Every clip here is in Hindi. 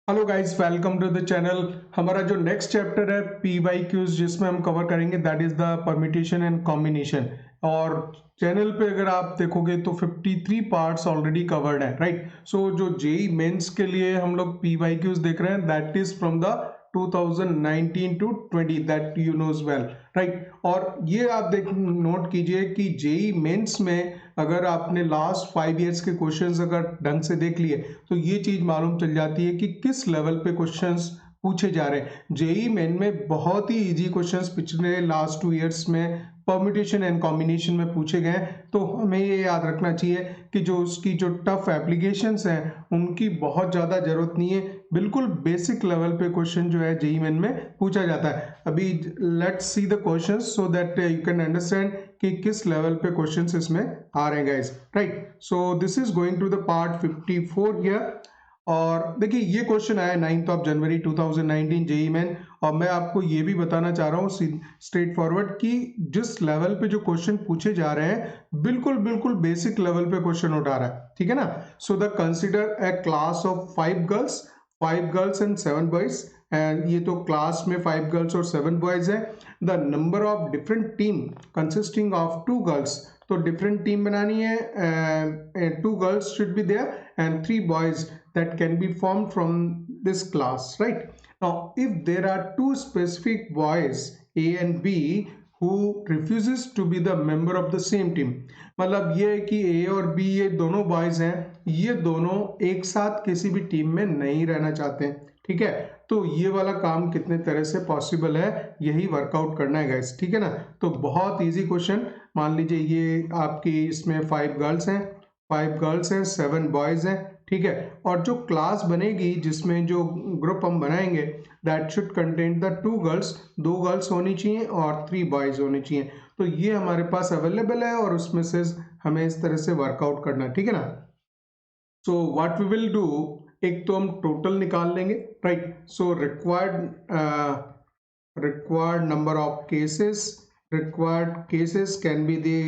Hello guys, welcome to the channel. हमारा जो नेक्स्ट चैप्टर है पी वाई क्यूज, जिसमें हम कवर करेंगे that is the permutation and combination. और चैनल पे अगर आप देखोगे तो 53 पार्ट्स ऑलरेडी कवर्ड है, राइट। सो जो जेई मेंस के लिए हम लोग पी वाई क्यूज देख रहे हैं, that is from the 2019 to 20, that you knows well, right. और ये आप देख नोट कीजिए कि जेई मेंस में अगर आपने लास्ट 5 इयर्स के क्वेश्चंस अगर ढंग से देख लिए तो ये चीज मालूम चल जाती है कि किस लेवल पे क्वेश्चंस पूछे जा रहे हैं। जेई मेन में बहुत ही इजी क्वेश्चंस पिछले लास्ट 2 इयर्स में परम्यूटेशन एंड कॉम्बिनेशन में पूछे गए हैं। तो हमें ये याद रखना चाहिए कि जो उसकी जो टफ एप्लीकेशंस हैं उनकी बहुत ज़्यादा जरूरत नहीं है, बिल्कुल बेसिक लेवल पे क्वेश्चन जो है जेई मेन में पूछा जाता है। अभी let's see the questions so that you can understand कि किस लेवल पे क्वेश्चंस इसमें आ रहे हैं guys, right. So this is going to the part 54 here. और देखिए ये क्वेश्चन आया 9 जनवरी 2019 जेई मेन। और मैं आपको ये भी बताना चाह रहा हूँ स्ट्रेट फॉरवर्ड कि जिस लेवल पे जो क्वेश्चन पूछे जा रहे हैं बिल्कुल बिल्कुल बेसिक लेवल पे क्वेश्चन उठा रहा है, ठीक है ना। So the consider a class of 5 girls and 7 boys. And ये तो क्लास में 5 गर्ल्स और 7 बॉयज है। The number of different team consisting of 2 girls, तो डिफरेंट टीम बनानी है। 2 girls should be there and 3 boys that can be formed from this class, right? Now if there are two specific boys A and B who refuses to be the member of the same team, मतलब ये है कि A और B ये दोनों बॉयज हैं, ये दोनों एक साथ किसी भी टीम में नहीं रहना चाहते हैं, ठीक है। तो ये वाला काम कितने तरह से पॉसिबल है यही वर्कआउट करना है गाइस, ठीक है ना। तो बहुत इजी क्वेश्चन। मान लीजिए ये आपकी इसमें 5 गर्ल्स हैं 7 बॉयज हैं, ठीक है। और जो क्लास बनेगी जिसमें जो ग्रुप हम बनाएंगे that should contain the 2 girls, 2 girls होनी चाहिए और 3 बॉयज होने चाहिए। तो ये हमारे पास अवेलेबल है और उसमें से हमें इस तरह से वर्कआउट करना है, ठीक है ना। So what we will do, एक तो हम टोटल निकाल लेंगे, right. So required number of cases, required cases can be the,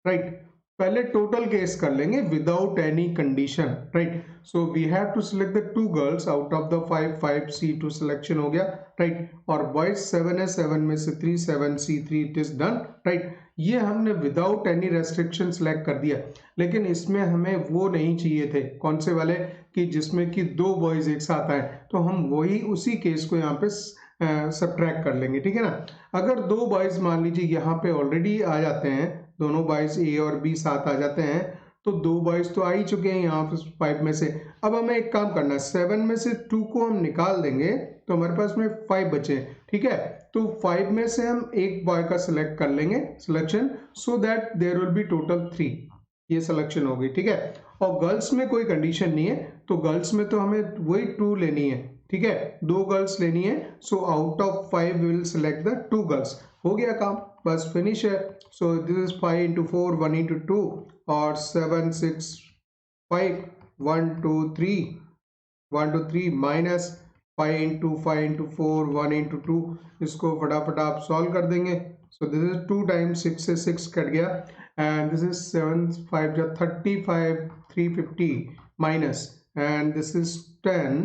right. पहले टोटल केस कर लेंगे without any condition, right. So we have to select the 2 girls out of the 5 selection हो गया, राइट। और बॉयज 7 है, 7 में से 3 7 C3 it is done, right. ये हमने विदाउट एनी रेस्ट्रिक्शन सिलेक्ट कर दिया। लेकिन इसमें हमें वो नहीं चाहिए थे, कौन से वाले, कि जिसमें कि 2 बॉयज एक साथ आए। तो हम वही उसी केस को यहाँ पे सब्ट्रैक्ट कर लेंगे, ठीक है ना। अगर 2 बॉयज मान लीजिए यहाँ पे ऑलरेडी आ जाते हैं, दोनों बॉयज ए और बी साथ आ जाते हैं, तो 2 बॉयज तो आ ही चुके हैं यहाँ पे 5 में से। अब हमें एक काम करना है, 7 में से 2 को हम निकाल देंगे तो हमारे पास में 5 बचे, ठीक है। तो 5 में से हम एक बॉय का सिलेक्ट कर लेंगे selection, so that there will be total 3, ये सिलेक्शन हो गई, ठीक है। और गर्ल्स में कोई कंडीशन नहीं है, तो गर्ल्स में तो हमें वही 2 लेनी है, ठीक है, 2 गर्ल्स लेनी है। So out of 5 we will select the 2 girls. हो गया काम, बस फिनिश है। So this is 5 into 4 1 into 2 और 7 6 5 1 2 3 1 2 3 माइनस 5 into 4 1 into 2, इसको फटाफट आप सॉल्व कर देंगे। सो दिस इज 2 टाइम्स 6 से 6 कट गया एंड दिस इज 7 5 जा 35 350 minus and this is 10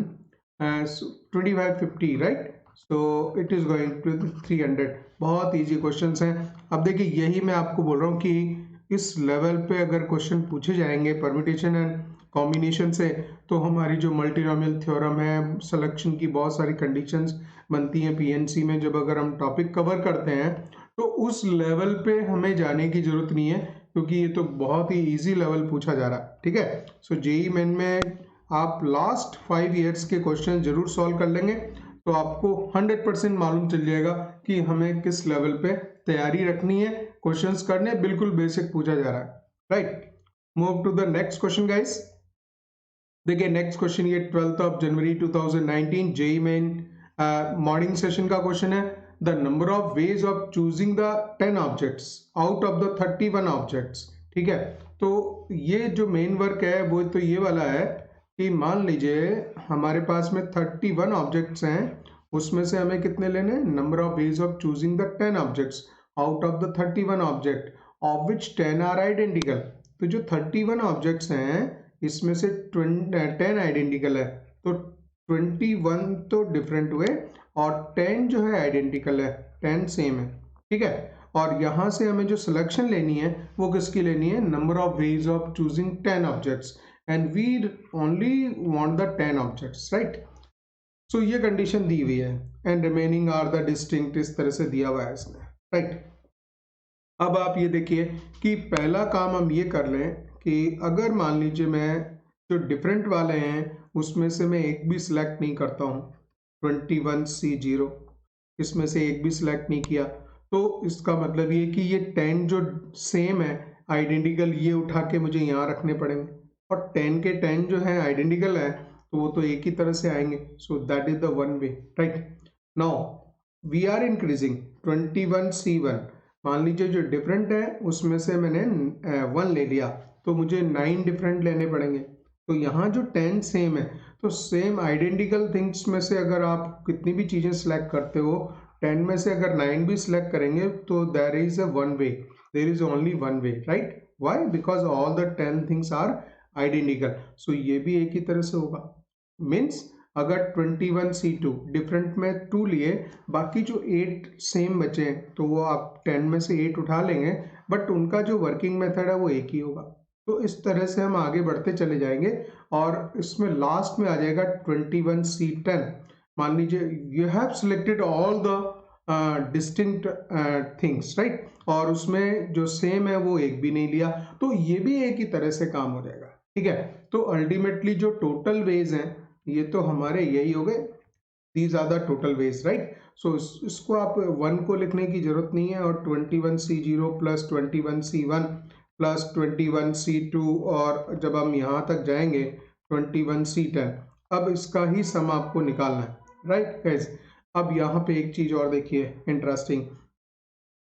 25 50, right. So it is going to 300। बहुत इजी क्वेश्चंस हैं। अब देखिए यही मैं आपको बोल रहा हूँ कि इस लेवल पे अगर क्वेश्चन पूछे जाएंगे परम्यूटेशन एंड कॉम्बिनेशन से, तो हमारी जो मल्टीनोमियल थ्योरम है, सिलेक्शन की बहुत सारी कंडीशंस बनती हैं पीएनसी में, जब अगर हम टॉपिक कवर करते हैं तो उस लेवल पे हमें जाने की जरूरत नहीं है, क्योंकि ये तो बहुत ही इजी लेवल पूछा जा रहा है, ठीक है। सो जेई मेन में आप लास्ट 5 इयर्स के क्वेश्चन जरूर सॉल्व कर लेंगे तो आपको 100% मालूम चल जाएगा कि हमें किस लेवल पे तैयारी रखनी है। क्वेश्चंस करने बिल्कुल बेसिक पूछा जा रहा है, right. Move to the next question guys. देखिए नेक्स्ट क्वेश्चन ये 12 जनवरी 2019 जेई मेन मॉर्निंग सेशन का क्वेश्चन है। The number of ways of choosing the 10 objects out of the 31 objects, ठीक है। तो ये जो मेन वर्क है वो तो ये वाला है कि मान लीजिए हमारे पास में 31 ऑब्जेक्ट्स हैं, उसमें से हमें कितने लेने, number of ways of choosing the 10 objects out of the 31 object of which 10 are identical. तो जो 31 ऑब्जेक्ट्स हैं इसमें से 10 आइडेंटिकल है, तो 21 तो डिफरेंट हुए और 10 जो है आइडेंटिकल है, 10 सेम है, ठीक है। और यहाँ से हमें जो सिलेक्शन लेनी है वो किसकी लेनी है, number of ways of choosing 10 objects and we only want the 10 objects, right. So ये कंडीशन दी हुई है and remaining are the distinct, इस तरह से दिया हुआ है इसमें, राइट। अब आप ये देखिए कि पहला काम हम ये कर लें कि अगर मान लीजिए मैं जो डिफरेंट वाले हैं उसमें से मैं एक भी सिलेक्ट नहीं करता हूँ, 21C0 इसमें से एक भी सिलेक्ट नहीं किया, तो इसका मतलब ये कि ये 10 जो सेम है आइडेंटिकल, ये उठा के मुझे यहाँ रखने पड़ेंगे, और 10 के 10 जो है आइडेंटिकल है तो वो तो एक ही तरह से आएंगे। So that is the one way, right. Now we are increasing 21C1, मान लीजिए जो डिफरेंट है उसमें से मैंने 1 ले लिया तो मुझे 9 डिफरेंट लेने पड़ेंगे। तो यहाँ जो 10 सेम है तो सेम आइडेंटिकल थिंग्स में से अगर आप कितनी भी चीज़ें सिलेक्ट करते हो, 10 में से अगर 9 भी सिलेक्ट करेंगे तो there is a one way, there is only one way, right. Why? Because all the 10 things are identical. So ये भी एक ही तरह से होगा। मीन्स अगर 21C2 डिफरेंट में 2 लिए, बाकी जो 8 सेम बचे तो वो आप 10 में से 8 उठा लेंगे, बट उनका जो वर्किंग मेथड है वो एक ही होगा। तो इस तरह से हम आगे बढ़ते चले जाएंगे और इसमें लास्ट में आ जाएगा 21C10। मान लीजिए you have selected all the distinct things, right, और उसमें जो सेम है वो एक भी नहीं लिया, तो ये भी एक ही तरह से काम हो जाएगा, ठीक है। तो अल्टीमेटली जो टोटल वेज हैं ये तो हमारे यही हो गए, these are the total ways, right. So इसको आप 1 को लिखने की जरूरत नहीं है, और 21C0 plus 21C1 plus 21C2, और जब हम यहाँ तक जाएंगे 21C10, अब इसका ही सम आपको निकालना है, राइट गाइस। अब यहाँ पे एक चीज और देखिए interesting,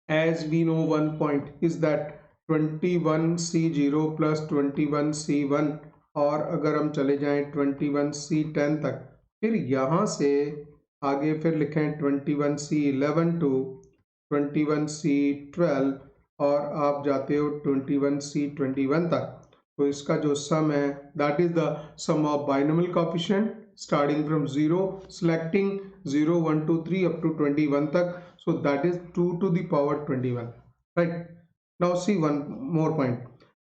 as we know one point is that 21C0 plus 21C1, और अगर हम चले जाएं 21C10 तक, फिर यहाँ से आगे फिर लिखें 21C11 टू 21C12, और आप जाते हो 21C21 तक, तो इसका जो सम है that is the sum of binomial coefficient starting from 0 selecting 0 1 2 3 up to 21 तक, so that is 2 to the power 21, right। now see one more point,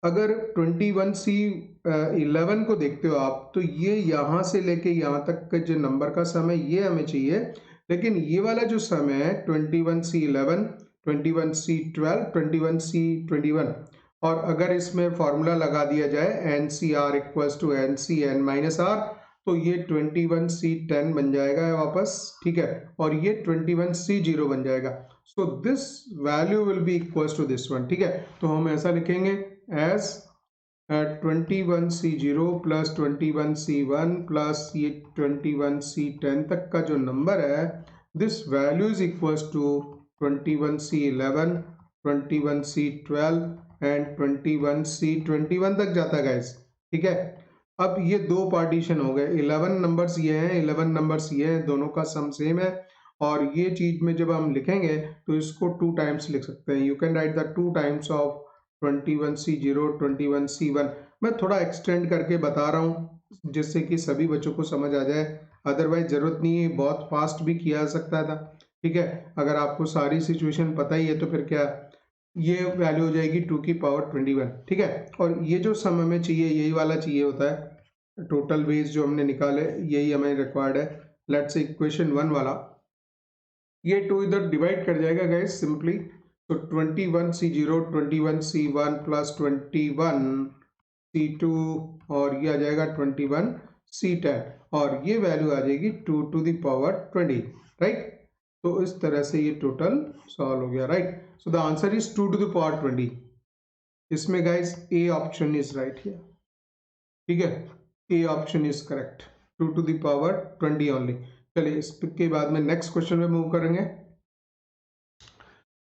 अगर 21C11 को देखते हो आप, तो ये यहाँ से लेके यहाँ तक का जो नंबर का सम है ये हमें चाहिए, लेकिन ये वाला जो सम है 21C11 21C12 21C21, और अगर इसमें फॉर्मूला लगा दिया जाए NCR equals to NCN minus R, तो ये 21C10 बन जाएगा वापस, ठीक है, और ये 21C0 बन जाएगा। So this value will be equals to this one, ठीक है। तो हम ऐसा लिखेंगे as 21C0 plus 21C1 plus ये 21C10 तक का जो नंबर है, this value is equals to 21C11 21C12 and 21C21 तक जाता है गाइस, ठीक है। अब ये दो पार्टीशन हो गए, 11 नंबर्स ये हैं 11 नंबर्स ये हैं, दोनों का सम सेम है, और ये चीज में जब हम लिखेंगे तो इसको 2 टाइम्स लिख सकते हैं, you can write the 2 times of 21C0 21C1। मैं थोड़ा एक्सटेंड करके बता रहा हूँ जिससे कि सभी बच्चों को समझ आ जाए, अदरवाइज जरूरत नहीं है, बहुत फास्ट भी किया जा सकता था, ठीक है। अगर आपको सारी सिचुएशन पता ही है तो फिर क्या, ये वैल्यू हो जाएगी 2 की पावर 21, ठीक है। और ये जो सम हमें चाहिए यही वाला चाहिए होता है, टोटल वेज जो हमने निकाले यही हमें रिक्वायर्ड है। लेट्स से इक्वेशन 1 वाला, ये 2 इधर डिवाइड कर जाएगा गाइस सिंपली, तो 21C0 21C1 प्लस 21C2, और ये आ जाएगा 21C10, और ये वैल्यू आ जाएगी 2 टू द पावर 20, राइट। तो इस तरह से ये टोटल सॉल्व हो गया, right. So the answer is 2 to the power 20। इसमें guys A option is right here, ठीक है, A option is correct, 2 to the power 20 only. चलिए इसके बाद में नेक्स्ट क्वेश्चन में मूव करेंगे।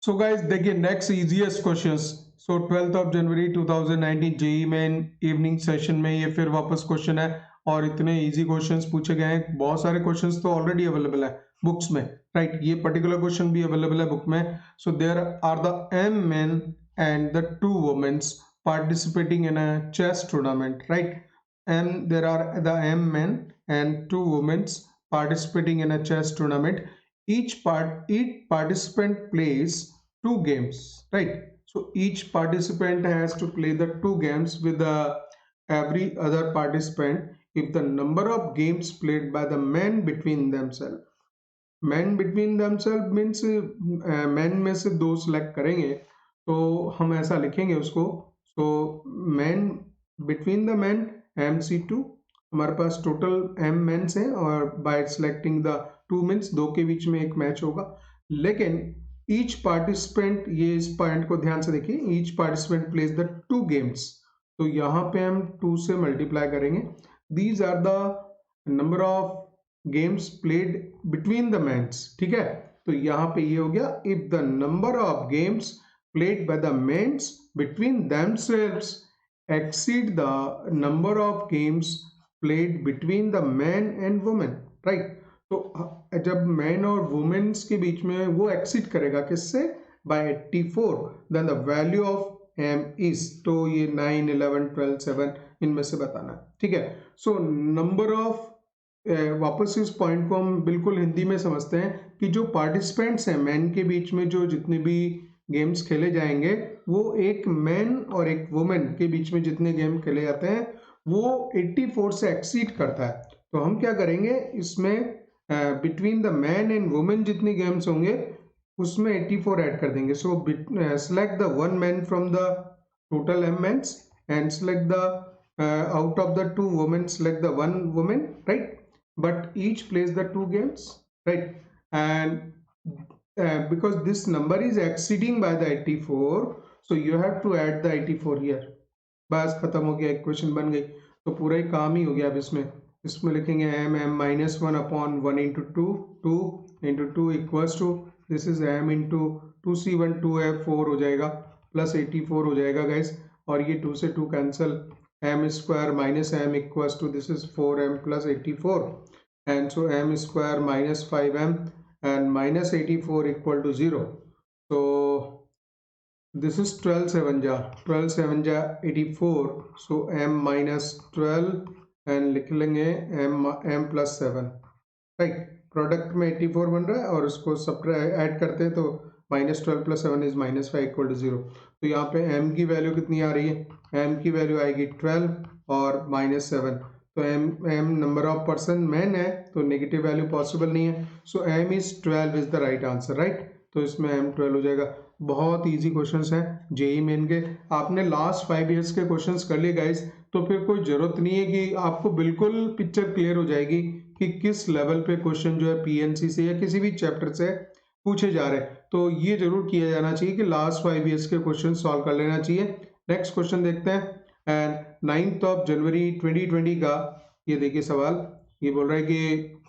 सो गाइस देखिए next easiest questions, so 12 of जनवरी 2019 जेईई मेन इवनिंग सेशन में ये फिर वापस क्वेश्चन है, और इतने इजी क्वेश्चंस पूछे गए हैं, बहुत सारे क्वेश्चंस तो ऑलरेडी अवेलेबल है बुक्स में, राइट। ये पर्टिकुलर क्वेश्चन भी अवेलेबल है बुक में। So there are the m men and the 2 women participating in a chess tournament, right। and there are the m men and 2 women participating in a chess tournament. Each participant plays 2 games, right? So each participant has to play the 2 games with the every other participant if the number of games played by the men between themselves. Man between themself means man में से 2 सेलेक्ट करेंगे तो हम ऐसा लिखेंगे उसको. So man between the man MC2, हमारे पास टोटल M मेंस हैं और बाय सिलेक्टिंग द 2 मीन्स 2 के बीच में एक मैच होगा. लेकिन ईच पार्टिसिपेंट, ये इस पॉइंट को ध्यान से देखिए, each participant plays the 2 games. तो यहाँ पे हम 2 से मल्टीप्लाई करेंगे. These are the number of games played between the mens. ठीक है, तो यहाँ पे ये हो गया if the number of games played by the mens between themselves exceed the number of games played between the men and women, right? तो जब मैन और वुमेन्स के बीच में वो एक्सीड करेगा किससे, by 84, then the value of M is, तो ये 9, 11, 12, 7 इनमें से बताना है. ठीक है, सो नंबर ऑफ, वापस इस पॉइंट को हम बिल्कुल हिंदी में समझते हैं कि जो पार्टिसिपेंट्स हैं मैन के बीच में, जो जितने भी गेम्स खेले जाएंगे वो एक मैन और एक वुमेन के बीच में जितने गेम खेले जाते हैं वो 84 से एक्सीड करता है. तो हम क्या करेंगे इसमें, between the man and women जितने गेम्स होंगे उसमें 84 ऐड कर देंगे. So select the 1 man from the total M men's and select the out of the 2 women select the 1 woman, right? But each plays the 2 games, right? And because this number is exceeding by the 84, so you have to add the 84 here. बस खत्म हो गया, इक्वेशन बन गई. तो पूरा ही काम ही हो गया. अब इसमें लिखेंगे m minus 1 upon 1 into 2, 2 into 2 equals to, this is m into 2c1 2f 4 हो जाएगा प्लस 84 हो जाएगा गाइस. और ये 2 से 2 cancel, m square minus m equals to, this is 4m plus 84, and so m square minus 5m and minus 84 equal to 0. So this is 12 7 ja 84, so m minus 12 and लिख लेंगे m plus 7, right? प्रोडक्ट में 84 बन रहा है और उसको सब ऐड करते हैं तो -12 + 7 इज -5 इक्वल टू 0. तो यहाँ पे m की वैल्यू कितनी आ रही है, m की वैल्यू आएगी 12 और -7. तो m number of person man है तो नेगेटिव वैल्यू पॉसिबल नहीं है. सो m is 12 is the right answer, right? तो इसमें m 12 हो जाएगा. बहुत इजी क्वेश्चंस हैं जेई मेन के. आपने लास्ट 5 इयर्स के क्वेश्चंस कर लिए गाइस, तो फिर कोई जरूरत नहीं है कि आपको बिल्कुल पिक्चर क्लियर हो जाएगी कि किस लेवल पे क्वेश्चन जो है पीएनसी से या किसी भी चैप्टर से पूछे जा रहे हैं. तो ये जरूर किया जाना चाहिए कि लास्ट 5 इयर्स के क्वेश्चन सॉल्व कर लेना चाहिए. नेक्स्ट क्वेश्चन देखते हैं. एंड 9 जनवरी 2020 का ये देखिए सवाल. ये बोल रहा है कि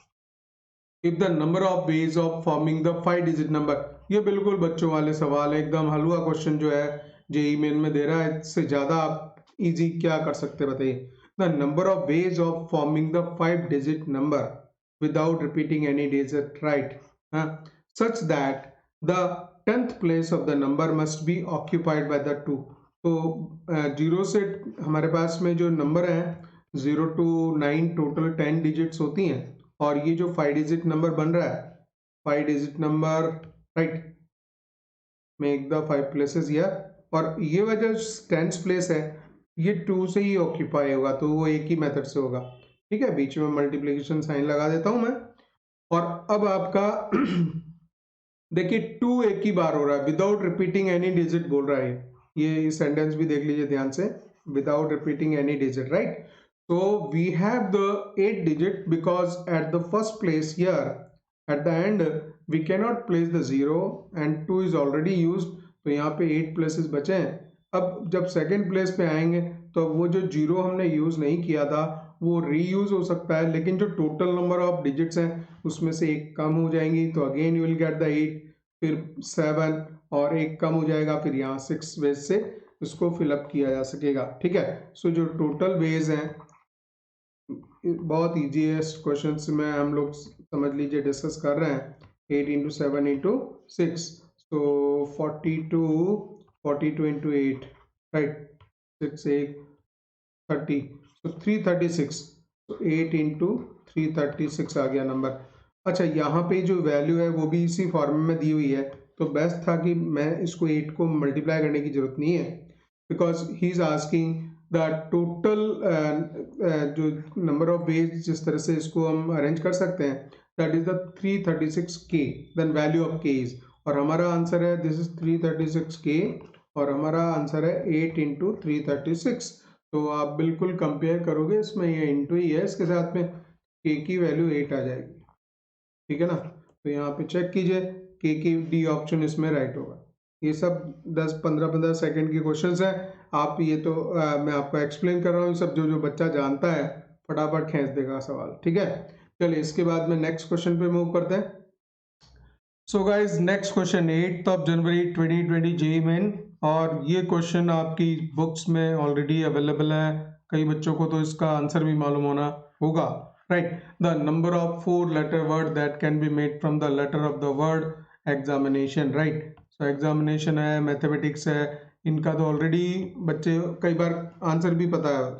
if the number of ways of forming the 5 digit number. ये बिल्कुल बच्चों वाले सवाल है, एकदम हलवा क्वेश्चन जो है जेई मेन में दे रहा है. इससे ज्यादा आप इजी क्या कर सकते हैं बताइए. The number of ways of forming the 5-digit number without repeating any digit, right? Such that the 10th place of the number must be occupied by the 2. तो 0 से हमारे पास में जो नंबर है 0 to 9 टोटल 10 डिजिट्स होती हैं और ये जो 5 डिजिट नंबर बन रहा है 5 digit number, right? Make the 5 places here. और ये वजह 10th प्लेस है ये 2 से ही ऑक्यूपाई होगा तो वो एक ही मेथड से होगा. ठीक है, बीच में मल्टीप्लिकेशन साइन लगा देता हूं मैं. और अब आपका देखिए 2 एक ही बार हो रहा है विदाउट रिपीटिंग एनी डिजिट बोल रहा है. ये सेंटेंस भी देख लीजिए ध्यान से, without repeating any digit, right? So we have the 8 digit because at the first place here at the end we cannot place the 0 and 2 is already used. तो यहाँ पे 8 places बचे हैं. अब जब सेकेंड प्लेस पे आएंगे तो वो जो 0 हमने यूज नहीं किया था वो रीयूज हो सकता है, लेकिन जो टोटल नंबर ऑफ डिजिट्स हैं उसमें से एक कम हो जाएंगी तो again you will get the 8, फिर 7 और एक कम हो जाएगा, फिर यहाँ 6 वेज से उसको फिलअप किया जा सकेगा. ठीक है, सो जो टोटल वेज हैं बहुत ईजीएस्ट क्वेश्चन में हम लोग समझ लीजिए डिस्कस कर रहे हैं. 8 into 7 into 6, so 42 into 8, right? 6 8 30, so 336. तो 8 इंटू 336 आ गया नंबर। अच्छा, यहाँ पे जो वैल्यू है वो भी इसी फॉर्म में दी हुई है, तो बेस्ट था कि मैं इसको 8 को मल्टीप्लाई करने की जरूरत नहीं है, because he is asking the total जो नंबर ऑफ वेज जिस तरह से इसको हम अरेंज कर सकते हैं, that is the 336k, then value of k is, और हमारा आंसर है दिस इज 336k, और हमारा आंसर है 8 इंटू 336। तो आप बिल्कुल कंपेयर करोगे, इसमें ये इंटू ही है इसके साथ में, k की वैल्यू 8 आ जाएगी, ठीक है ना। तो यहाँ पे चेक कीजिए, k की डी ऑप्शन इसमें राइट होगा। ये सब 10-15 सेकंड के क्वेश्चंस हैं, आप ये तो मैं आपको एक्सप्लेन कर रहा हूँ, सब जो जो बच्चा जानता है फटाफट खींच देगा सवाल, ठीक है। चलिए इसके बाद में नेक्स्ट क्वेश्चन पे मूव करते हैं। सो गाइज नेक्स्ट क्वेश्चन 8 जनवरी 2020 जेईई मेन, और ये क्वेश्चन आपकी बुक्स में ऑलरेडी अवेलेबल है, कई बच्चों को तो इसका आंसर भी मालूम होना होगा, right. The number of 4 letter word that can be made from the letter of the word examination, right. So examination है, मैथमेटिक्स है, इनका तो ऑलरेडी बच्चे कई बार आंसर भी पता है,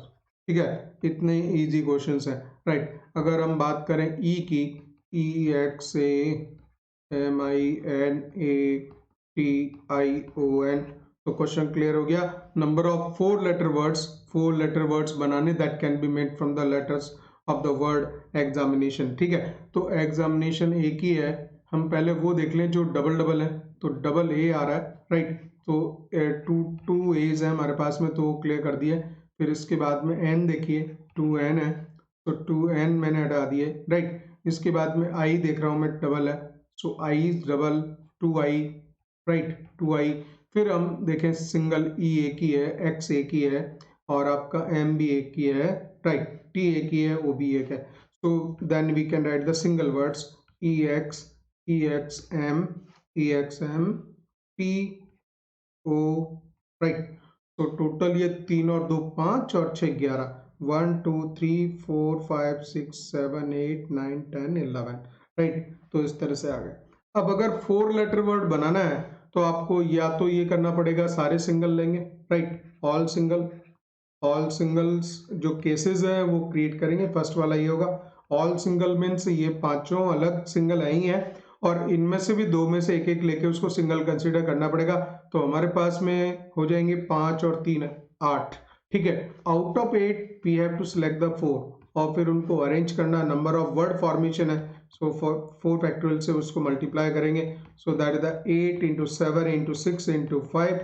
ठीक है, इतने इजी क्वेश्चंस हैं, राइट। अगर हम बात करें ई की, EXAMINATION, तो क्वेश्चन क्लियर हो गया। नंबर ऑफ 4 लेटर वर्ड्स बनाने that can be made from the letters of the word examination, ठीक है। तो एग्जामिनेशन एक ही है, हम पहले वो देख लें जो डबल डबल है, तो डबल ए आ रहा है, राइट। तो टू एज है हमारे पास में, तो क्लियर कर दिए। फिर इसके बाद में एन देखिए, 2n है, तो 2n मैंने हटा दिए, राइट। इसके बाद में आई देख रहा हूँ मैं, डबल है, so I is double, 2i, right, 2i। फिर हम देखें सिंगल, ई एक ही है, एक्स एक ही है, और आपका एम भी एक ही है, राइट, टी एक ही है, ओ भी एक है। So then we can write the single words, EXM PO, right. तो टोटल ये 3 और 2 5 और 6 11, 1 2 3 4 5 6 7 8 9 10 11, राइट। तो इस तरह से आ गए। अब अगर 4 लेटर वर्ड बनाना है तो आपको या तो ये करना पड़ेगा, सारे सिंगल लेंगे, राइट, ऑल सिंगल्स जो केसेस है वो क्रिएट करेंगे। फर्स्ट वाला ये होगा, ऑल सिंगल मीन्स ये पांचों अलग सिंगल है ही हैं, और इनमें से भी 2 में से एक एक लेके उसको सिंगल कंसीडर करना पड़ेगा। तो हमारे पास में हो जाएंगे 5 और 3 8, ठीक है। Out of 8 we have to select the 4, और फिर उनको अरेंज करना, नंबर ऑफ वर्ड फॉर्मेशन है, सो 4 फैक्टोरियल से उसको मल्टीप्लाई करेंगे। सो that is the 8 into 7 into 6 into 5,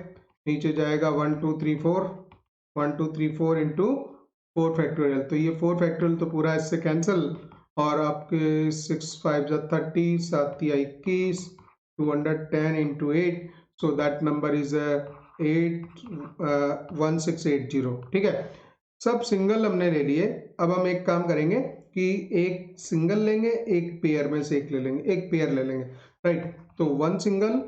नीचे जाएगा 1 2 3 4, 1 2 3 4 इंटू 4 फैक्टोरियल। तो ये 4 फैक्टोरियल तो पूरा इससे कैंसिल, और आपके 6 5 30, 7 या 21, 210 into 8, so that number is 81680, ठीक है। सब सिंगल हमने ले लिए। अब हम एक काम करेंगे कि एक सिंगल लेंगे, एक पेयर में से एक ले लेंगे, एक पेयर ले लेंगे, राइट। तो one single,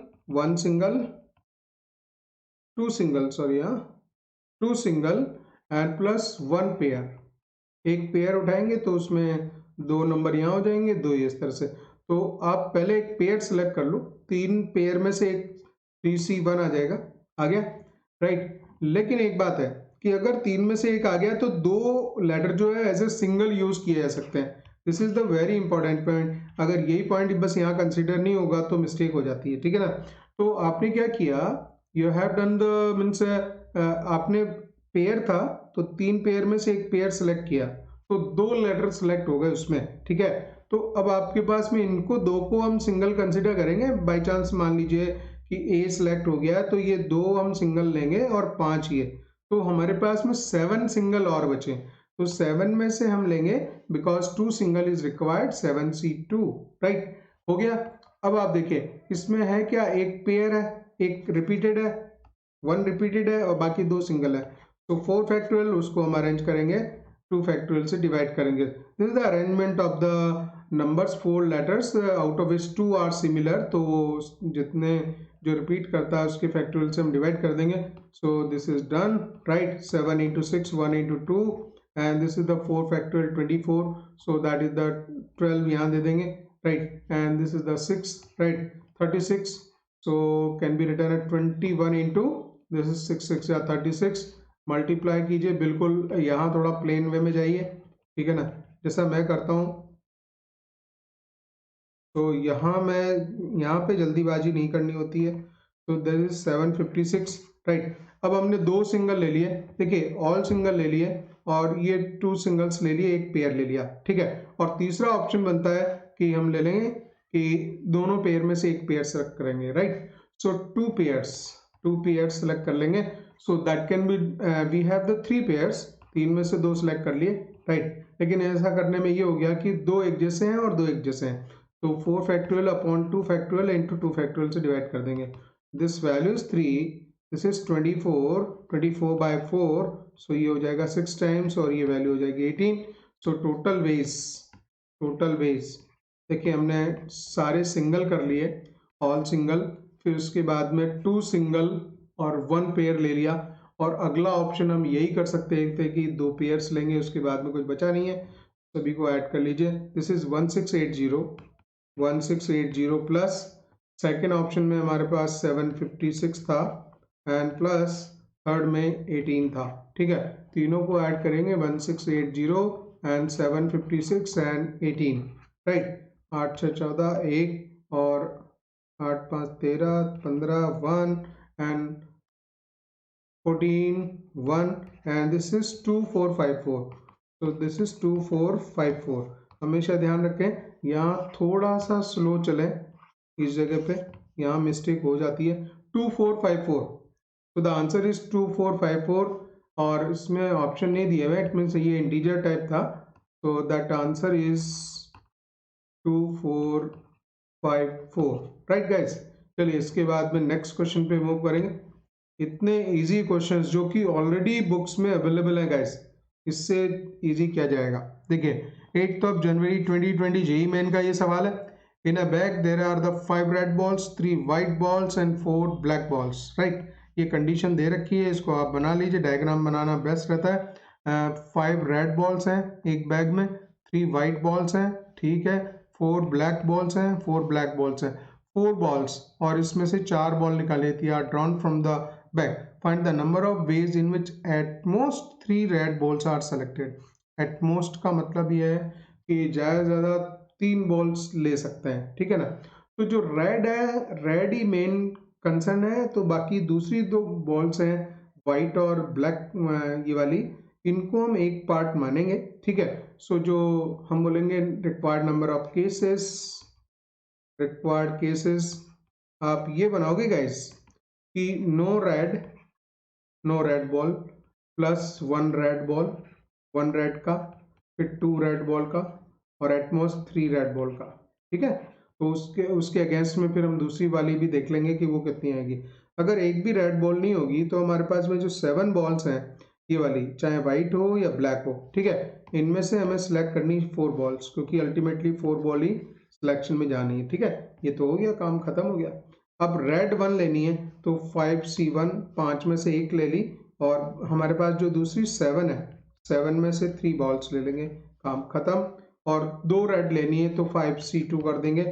two single, sorry, हाँ, 2 सिंगल एंड प्लस 1 पेयर, एक पेयर उठाएंगे तो उसमें 2 नंबर यहाँ हो जाएंगे, 2 इस तरह से। तो आप पहले एक पेयर सेलेक्ट कर लो, 3 पेयर में से एक 3C1 आ जाएगा, आ गया, राइट। लेकिन एक बात है कि अगर 3 में से एक आ गया तो 2 लेटर जो है एज ए सिंगल यूज किए जा सकते हैं। This is the very important point. अगर यही पॉइंट बस यहाँ कंसिडर नहीं होगा तो मिस्टेक हो जाती है, ठीक है ना। तो आपने क्या किया, you have done the means, आपने पेयर था तो 3 पेयर में से एक पेयर सेलेक्ट किया, तो 2 लेटर सेलेक्ट हो गए उसमें, ठीक है। तो अब आपके पास में इनको 2 को हम सिंगल कंसिडर करेंगे। बाई चांस मान लीजिए कि ए सिलेक्ट हो गया, तो ये 2 हम सिंगल लेंगे और 5 ये, तो हमारे पास में 7 सिंगल और बचे। तो 7 में से हम लेंगे, because 2 single is required, 7C2, right, हो गया। अब आप देखिए इसमें है क्या, एक पेयर है, एक रिपीटेड है, 1 रिपीटेड है और बाकी 2 सिंगल है। तो 4 फैक्टोरियल उसको हम अरेंज करेंगे, 2 फैक्टोरियल से डिवाइड करेंगे। This is the arrangement of the numbers, 4 letters out of which 2 are similar, तो जितने जो रिपीट करता है उसके फैक्टोरियल से हम डिवाइड कर देंगे। सो this is done, right, 7 into 6, 1 into 2, and this is the 4 factorial 24, so that is the 12 यहाँ दे देंगे, right, and this is the 6, right, 36, so can be written at 21 into this is 6 6 या 36, मल्टीप्लाई कीजिए, बिल्कुल यहाँ थोड़ा प्लेन वे में जाइए, ठीक है ना। जैसा मैं करता हूँ, तो यहाँ पे जल्दीबाजी नहीं करनी होती है। तो दिस इज 756, राइट। अब हमने दो सिंगल ले लिए, देखिए ऑल सिंगल ले लिए, और ये 2 सिंगल्स ले लिए, एक पेयर ले लिया, ठीक है। और तीसरा ऑप्शन बनता है कि हम ले लेंगे कि दोनों पेयर में से एक पेयर सेलेक्ट करेंगे, राइट। सो 2 पेयर्स सेलेक्ट कर लेंगे। So that can be, we have the 3 pairs, 3 में से 2 सेलेक्ट कर लिए, राइट। लेकिन ऐसा करने में ये हो गया कि 2 एक जैसे हैं और 2 एक जैसे हैं, तो 4 factorial upon 2 factorial into 2 factorial से डिवाइड कर देंगे। This value is 3, this is 24 by 4, so ये हो जाएगा 6 टाइम्स, और ये वैल्यू हो जाएगी 18। सो टोटल वेज देखिए हमने सारे सिंगल कर लिए, ऑल सिंगल, फिर उसके बाद में 2 सिंगल और 1 पेयर ले लिया, और अगला ऑप्शन हम यही कर सकते थे कि 2 पेयर्स लेंगे, उसके बाद में कुछ बचा नहीं है, सभी को ऐड कर लीजिए। This is 1680 plus second option में हमारे पास 756 था, एंड प्लस थर्ड में 18 था, ठीक है। तीनों को ऐड करेंगे, 1680 एंड 756 एंड 18, राइट। 8 6 14 1, और 8 5 13 15 1 एंड 14 1, एंड दिस इज 2454। तो दिस इज 2454। हमेशा ध्यान रखें यहाँ थोड़ा सा स्लो चले, इस जगह पे यहाँ मिस्टेक हो जाती है। 2454, तो द आंसर इज 2454, और इसमें ऑप्शन नहीं दिया हुआ, इट मीन्स ये इंटीजर टाइप था, तो that answer is 2454, right guys. चलिए इसके बाद में नेक्स्ट क्वेश्चन पे मूव करेंगे। इतने इजी क्वेश्चंस जो कि ऑलरेडी बुक्स में अवेलेबल है गाइस, इससे इजी किया जाएगा। देखिए 8th of January 2020 JEE main का ये सवाल है। In a bag there are the 5 red balls, 3 white balls and 4 black balls, right. ये कंडीशन दे रखी है, इसको आप बना लीजिए, डायग्राम बनाना बेस्ट रहता है। 5 रेड बॉल्स हैं एक बैग में, 3 वाइट बॉल्स हैं, ठीक है, 4 ब्लैक बॉल्स हैं, 4 ब्लैक बॉल्स हैं, 4 बॉल्स, और इसमें से 4 बॉल निकाली थी, are drawn from the bag. Find the number of ways in which at most 3 red balls are selected. At most का मतलब ये है कि ज़्यादा से ज़्यादा 3 बॉल्स ले सकते हैं, ठीक है ना। तो जो रेड है, रेड ही मेन कंसर्न है, तो बाकी दूसरी 2 बॉल्स हैं वाइट और ब्लैक, ये वाली, इनको हम एक पार्ट मानेंगे, ठीक है। सो जो हम बोलेंगे रिक्वायर्ड नंबर ऑफ केसेस, आप ये बनाओगे गाइस कि no red ball plus 1 red ball, 1 red का, फिर 2 रेड बॉल का, और एटमोस्ट 3 रेड बॉल का, ठीक है। तो उसके अगेंस्ट में फिर हम दूसरी वाली भी देख लेंगे कि वो कितनी आएगी। अगर एक भी रेड बॉल नहीं होगी तो हमारे पास में जो 7 बॉल्स हैं, ये वाली, चाहे वाइट हो या ब्लैक हो, ठीक है, इनमें से हमें सेलेक्ट करनी 4 बॉल्स, क्योंकि अल्टीमेटली 4 बॉल ही सिलेक्शन में जानी है, ठीक है। ये तो हो गया, काम खत्म हो गया। अब रेड 1 लेनी है, तो 5C1, 5 में से एक ले ली, और हमारे पास जो दूसरी 7 है, 7 में से 3 बॉल्स ले लेंगे, काम खत्म। और 2 रेड लेनी है तो 5C2 कर देंगे,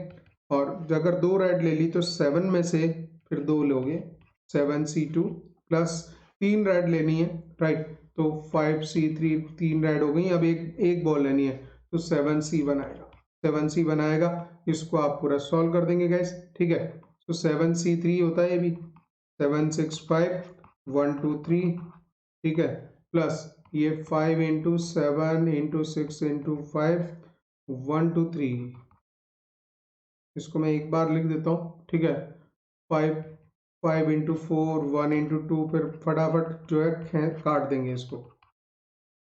और अगर 2 रेड ले ली तो 7 में से फिर 2 लोगे, 7C2 प्लस 3 रेड लेनी है, राइट, तो 5C3, 3 रेड हो गई। अब एक बॉल लेनी है तो 7C1 आएगा, 7C1 आएगा, इसको आप पूरा सॉल्व कर देंगे गैस, ठीक है। तो 7C3 होता है ये भी, 7 6 5 1 2 3, ठीक है, प्लस ये 5 इंटू 7 इंटू 6 इंटू 5 1 2 3, इसको मैं एक बार लिख देता हूँ, ठीक है। 5 इंटू 4 1 इंटू 2, फिर फटाफट जो है काट देंगे इसको।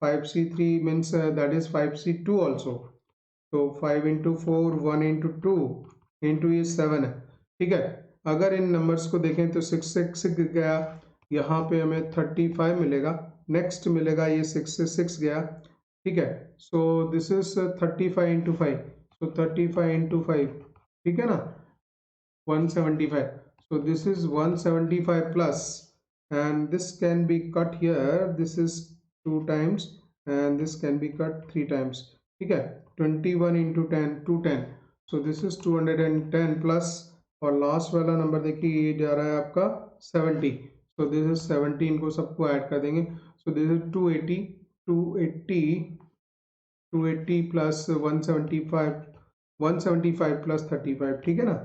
5C3 means that is 5C2 also, तो 5 इंटू 4 1 इंटू 2 इंटू ये 7 है, ठीक है। अगर इन नंबर्स को देखें तो 6 से 6 गया, यहाँ पे हमें 35 मिलेगा, नेक्स्ट मिलेगा ये 6 से 6 गया, ठीक है। So this is 35 into 5, so 35 into 5, ठीक है ना, 175। So this is 175 plus, and this can be cut here. This is 2 times, and this can be cut 3 times. ठीक है, 21 into 10, 210. So this is 210 plus, और लास्ट वाला नंबर देखिए ये जा रहा है आपका 70. So this is 17 को सबको ऐड कर देंगे. So this is 280 280 plus 175, 175 plus 35, ठीक है ना?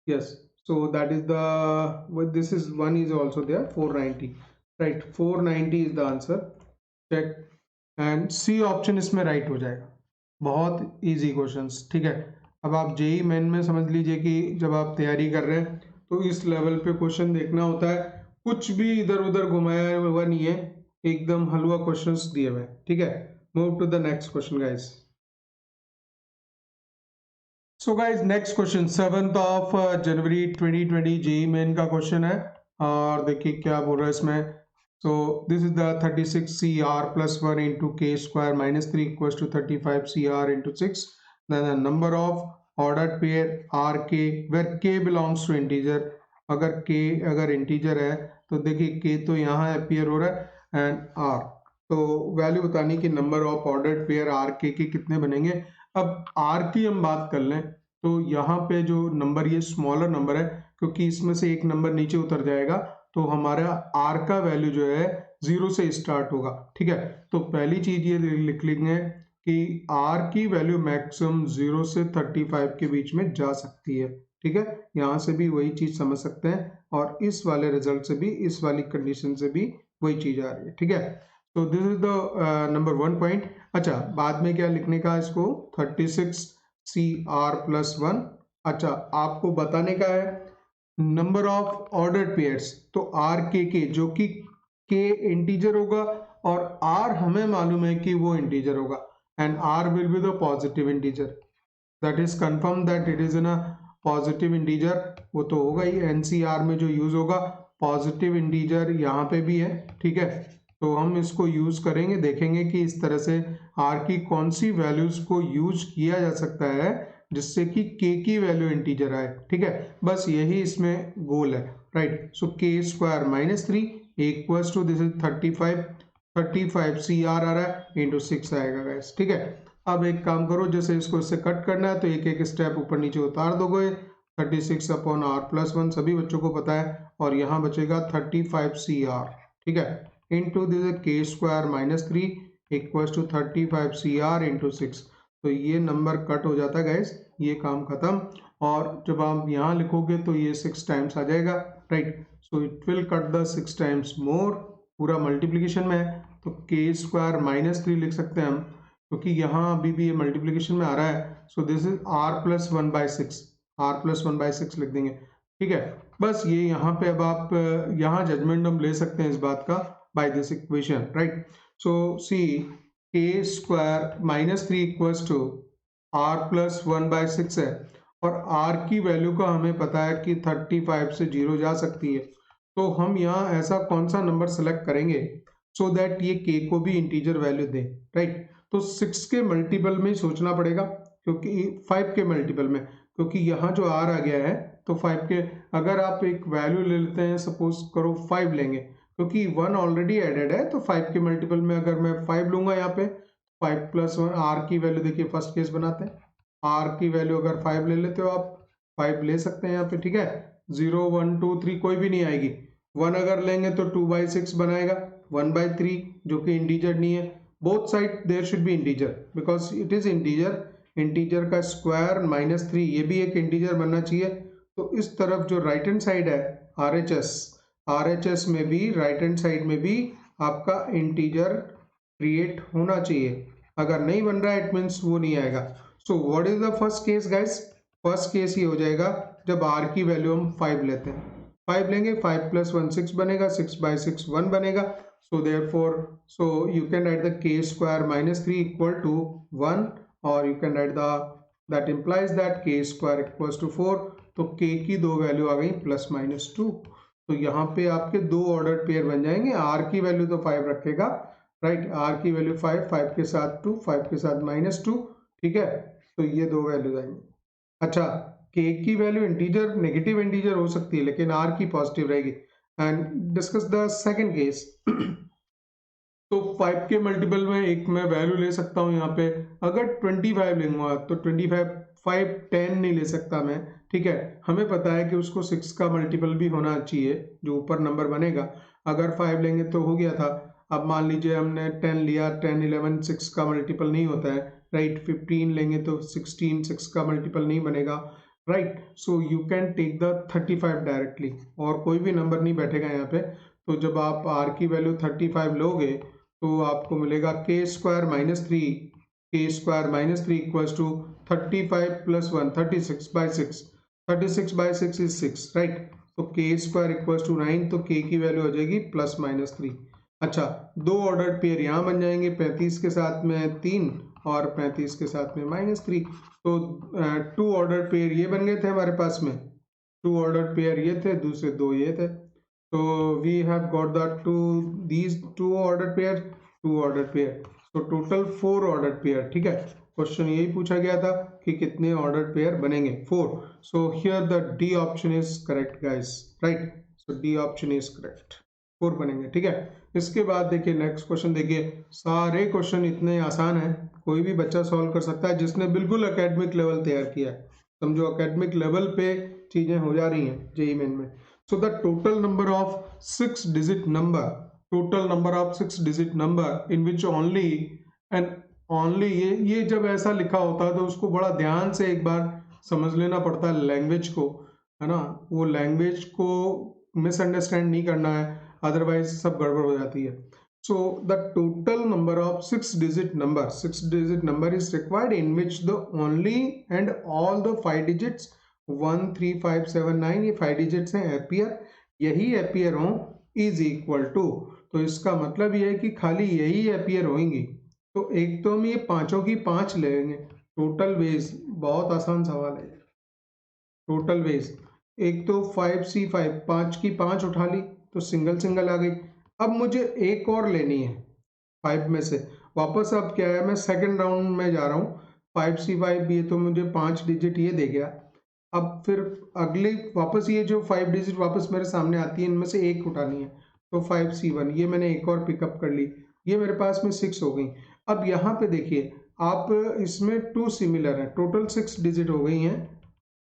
Yes, so that is the what this is, one is also there, 490, right? 490 is the answer. check, and C option इसमें राइट हो जाएगा। बहुत इजी क्वेश्चंस, ठीक है। अब आप जेई मेन में समझ लीजिए कि जब आप तैयारी कर रहे हैं तो इस लेवल पे क्वेश्चन देखना होता है, कुछ भी इधर उधर घुमाया हुआ नहीं है, एकदम हलवा क्वेश्चंस दिए हुए हैं, ठीक है। Move to the next question guys. So guys next question 7 जनवरी 2020 जेई मेन का क्वेश्चन है, और देखिए क्या बोल रहा है इसमें। So this is the 36 CR plus 1 into k square minus 3 equals to 35 CR into 6. Then the number of ordered pair RK where k belongs to integer. अगर k अगर इंटीजर है तो देखिए k तो यहाँ अपीयर हो रहा है, एंड r तो वैल्यू बतानी कि number of ordered pair RK के कितने बनेंगे। अब R की हम बात कर लें तो यहाँ पे जो नंबर, ये स्मॉलर नंबर है क्योंकि इसमें से एक नंबर नीचे उतर जाएगा, तो हमारा R का वैल्यू जो है 0 से स्टार्ट होगा, ठीक है। तो पहली चीज ये लिख लेंगे कि R की वैल्यू मैक्सिमम 0 से 35 के बीच में जा सकती है, ठीक है। यहाँ से भी वही चीज समझ सकते हैं, और इस वाले रिजल्ट से भी, इस वाली कंडीशन से भी वही चीज आ रही है, ठीक है। तो this is the number 1 point. अच्छा, बाद में क्या लिखने का इसको, 36 CR plus 1। अच्छा, आपको बताने का है नंबर ऑफ ऑर्डर्ड पेयर्स, तो आर के जो कि के इंटीजर होगा और आर हमें मालूम है कि वो इंटीजर होगा, and R will be the positive integer, that is confirm that it is in a positive integer. वो तो होगा ही, एनसीआर में जो यूज होगा पॉजिटिव इंटीजर यहाँ पे भी है, ठीक है। तो हम इसको यूज करेंगे, देखेंगे कि इस तरह से आर की कौन सी वैल्यूज को यूज किया जा सकता है जिससे कि के की वैल्यू इंटीजर आए, ठीक है। बस यही इसमें गोल है, right. So K square minus 3 equals to this is 35 CR आ रहा है इंटू 6 आएगा गाइस, ठीक है। अब एक काम करो, जैसे इसको इससे कट करना है तो एक एक स्टेप ऊपर नीचे उतार दोगे, 36 अपॉन R प्लस 1 सभी बच्चों को पता है, और यहाँ बचेगा 35 CR, ठीक है, into this K square minus 3 equals to 35 CR into 6। तो ये नंबर कट हो जाता है गाइस, ये काम खत्म। और जब आप यहाँ लिखोगे तो ये 6 टाइम्स आ जाएगा, right. So it will cut the 6 times more, पूरा मल्टीप्लीकेशन में है तो के स्क्वायर माइनस 3 लिख सकते हैं हम, क्योंकि यहाँ अभी भी ये मल्टीप्लीकेशन में आ रहा है। So this is R plus 1/6, R plus 1/6 लिख देंगे, ठीक है। बस ये यहाँ पे अब आप यहाँ जजमेंट हम ले सकते हैं इस बात का by this equation, right. So see K square minus 3 equals to R plus 1/6 है, और R की वैल्यू का हमें पता है कि 35 से 0 जा सकती है। तो हम यहाँ ऐसा कौन सा नंबर सेलेक्ट करेंगे सो दैट ये k को भी इंटीजर वैल्यू दे, राइट। तो 6 के मल्टीपल में सोचना पड़ेगा, क्योंकि 5 के मल्टीपल में, क्योंकि यहाँ जो R आ गया है तो 5 के, अगर आप एक वैल्यू ले लेते हैं, सपोज करो 5 लेंगे, क्योंकि 1 ऑलरेडी एडेड है, तो 5 के मल्टीपल में अगर मैं 5 लूंगा यहाँ पे, 5 प्लस 1 R की वैल्यू, देखिए फर्स्ट केस बनाते हैं, R की वैल्यू अगर 5 ले लेते हो आप, 5 ले सकते हैं यहाँ पे, ठीक है। 0 1 2 3 कोई भी नहीं आएगी, 1 अगर लेंगे तो 2/6 बनाएगा, 1/3 जो कि इंटीजर नहीं है। Both side there should be integer because it is integer, integer का स्क्वायर माइनस 3 ये भी एक इंटीजर बनना चाहिए। तो इस तरफ जो राइट हैंड साइड है RHS में भी, राइट हैंड साइड में भी आपका इंटीजर क्रिएट होना चाहिए, अगर नहीं बन रहा है इट मीन्स वो नहीं आएगा। So what is the first case guys, first case ये हो जाएगा जब R की वैल्यू हम 5 लेते हैं, 5 लेंगे, 5 प्लस 1 6 बनेगा, 6/6 1 बनेगा। So therefore, so you can write the k square minus 3 equal to 1, or you can write the, that implies that k square equals to 4। तो k की दो वैल्यू आ गई प्लस माइनस 2, तो यहाँ पे आपके दो ऑर्डर पेयर बन जाएंगे। r की वैल्यू तो 5 रखेगा, राइट, r की वैल्यू 5, 5 के साथ 2, 5 के साथ माइनस 2, ठीक है। तो ये दो वैल्यू आएंगे। अच्छा, k की वैल्यू इंटीजर, नेगेटिव इंटीजर हो सकती है, लेकिन r की पॉजिटिव रहेगी। And discuss the second case. तो 5 के मल्टीपल में एक मैं वैल्यू ले सकता हूँ यहाँ पे, अगर 25 लूंगा तो 25 5 10 नहीं ले सकता मैं, ठीक है। हमें पता है कि उसको 6 का मल्टीपल भी होना चाहिए जो ऊपर नंबर बनेगा। अगर 5 लेंगे तो हो गया था। अब मान लीजिए हमने 10 लिया, 10 11 6 का मल्टीपल नहीं होता है, राइट। 15 लेंगे तो 16 6 का मल्टीपल नहीं बनेगा, right. So you can take the 35 directly, और कोई भी नंबर नहीं बैठेगा यहाँ पे। तो जब आप r की वैल्यू 35 लोगे तो आपको मिलेगा k square minus 3, k square minus 3 equals to 35 plus 1 36/6, 36/6 is 6, right. तो k स्क्वायर इक्वल्स टू 9, तो k की वैल्यू हो जाएगी प्लस माइनस 3। अच्छा, दो ऑर्डर पेयर यहाँ बन जाएंगे, 35 के साथ में 3 और 35 के साथ में -3। तो 2 ऑर्डर पेयर ये बन गए थे हमारे पास में, 2 ऑर्डर पेयर ये थे, दूसरे 2 ये थे। तो we have got the these 2 order pair, 2 order pair, तो टोटल 4 ऑर्डर पेयर, ठीक है। क्वेश्चन यही पूछा गया था कि कितने ऑर्डर पेयर बनेंगे, 4। So here the D option is correct guys, right. So D option is correct, 4 बनेंगे, ठीक है। इसके बाद देखिए नेक्स्ट क्वेश्चन, देखिए सारे क्वेश्चन इतने आसान हैं, कोई भी बच्चा सॉल्व कर सकता है जिसने बिल्कुल एकेडमिक लेवल तैयार किया है। समझो एकेडमिक लेवल पे चीजें हो जा रही हैं जेईई मेन में। So the total number of 6 digit number, total number of 6 digit number in which only and only, ये जब ऐसा लिखा होता है तो उसको बड़ा ध्यान से एक बार समझ लेना पड़ता है लैंग्वेज को, है ना। वो लैंग्वेज को मिसअंडरस्टैंड नहीं करना है, अदरवाइज सब गड़बड़ हो जाती है। So the total number of 6 digit number is required in which the only and all the 5 digits 1 3 5 7 9 ये 5 digits हैं appear, यही appear हो is equal to, तो इसका मतलब ये है कि खाली यही appear होंगी। तो एक तो हम ये पांचों की 5 ले लेंगे। टोटल वेज, बहुत आसान सवाल है, टोटल वेज एक तो 5C5, 5 की 5 उठा ली तो सिंगल सिंगल आ गई। अब मुझे एक और लेनी है 5 में से वापस। अब क्या है, मैं सेकंड राउंड में जा रहा हूँ। 5C5 ये तो मुझे 5 डिजिट ये दे गया। अब फिर अगले वापस ये जो 5 डिजिट वापस मेरे सामने आती है, इनमें से एक उठानी है, तो 5C1 ये मैंने एक और पिकअप कर ली, ये मेरे पास में 6 हो गई। अब यहाँ पे देखिए आप, इसमें 2 सिमिलर है, टोटल 6 डिजिट हो गई हैं,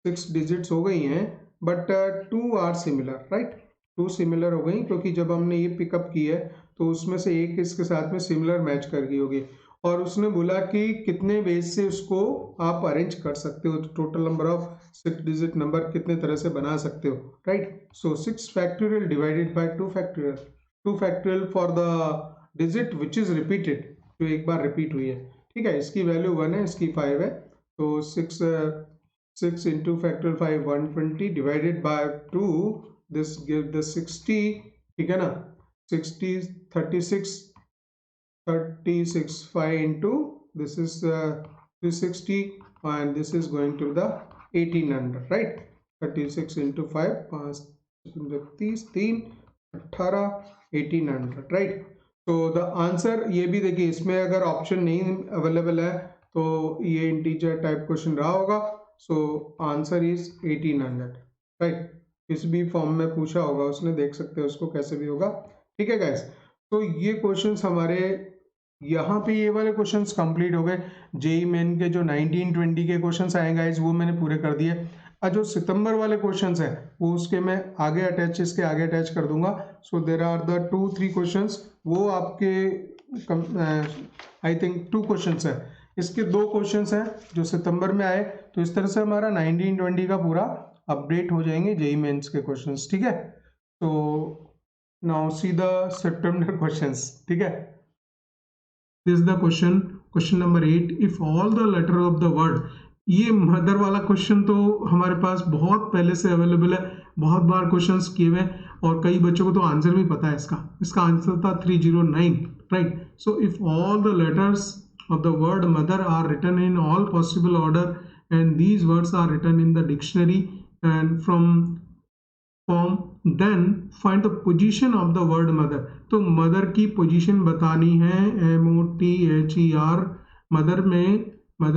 6 डिजिट्स हो गई हैं, but 2 are similar, right. 2 similar हो गई क्योंकि जब हमने ये पिकअप की है तो उसमें से एक इसके साथ में सिमिलर मैच कर गई होगी, और उसने बोला कि कितने वेज से उसको आप अरेंज कर सकते हो, total number of 6 digit number कितने तरह से बना सकते हो, right. So 6 factorial divided by 2 factorial, 2 factorial for the digit which is repeated, जो एक बार रिपीट हुई है, ठीक है। इसकी वैल्यू 1 है, इसकी 5 है, तो 6 into factorial 5 120 divided by 2, this give the 60, ठीक है ना। 60 36 5 into this is 360 and this is going to the 1800, right। 36 into 5 5 30 3 18 1800, right. तो द आंसर ये भी देखिए, इसमें अगर ऑप्शन नहीं अवेलेबल है तो ये इंटीजर टाइप क्वेश्चन रहा होगा। So answer is 1800, right. किसी भी फॉर्म में पूछा होगा उसने, देख सकते हो उसको कैसे भी होगा, ठीक है गाइस। तो ये क्वेश्चंस हमारे यहाँ पे, ये वाले क्वेश्चंस कंप्लीट हो गए। जेईई मेन के जो 1920 के क्वेश्चंस आए गाइस वो मैंने पूरे कर दिए। और जो सितंबर वाले क्वेश्चंस हैं वो उसके मैं आगे अटैच, इसके आगे अटैच कर दूंगा। सो देर आर द 2-3 क्वेश्चंस, वो आपके आई थिंक 2 क्वेश्चंस है, इसके 2 क्वेश्चंस हैं जो सितंबर में आए। तो इस तरह से हमारा 1920 का पूरा अपडेट हो जाएंगे जेईई मेंस के क्वेश्चंस, ठीक है। तो now see the September questions, ठीक है। This is the question number 8, if all the letter of the word, ये मदर वाला क्वेश्चन तो हमारे पास बहुत पहले से अवेलेबल है, बहुत बार क्वेश्चंस किए हुए, और कई बच्चों को तो आंसर भी पता है इसका आंसर था 309, right. So if all the letters of the word mother are written in all possible order and these words are written in the dictionary and from form, then find the position of the word mother। तो मदर की पोजीशन बतानी है, MOTHER, मदर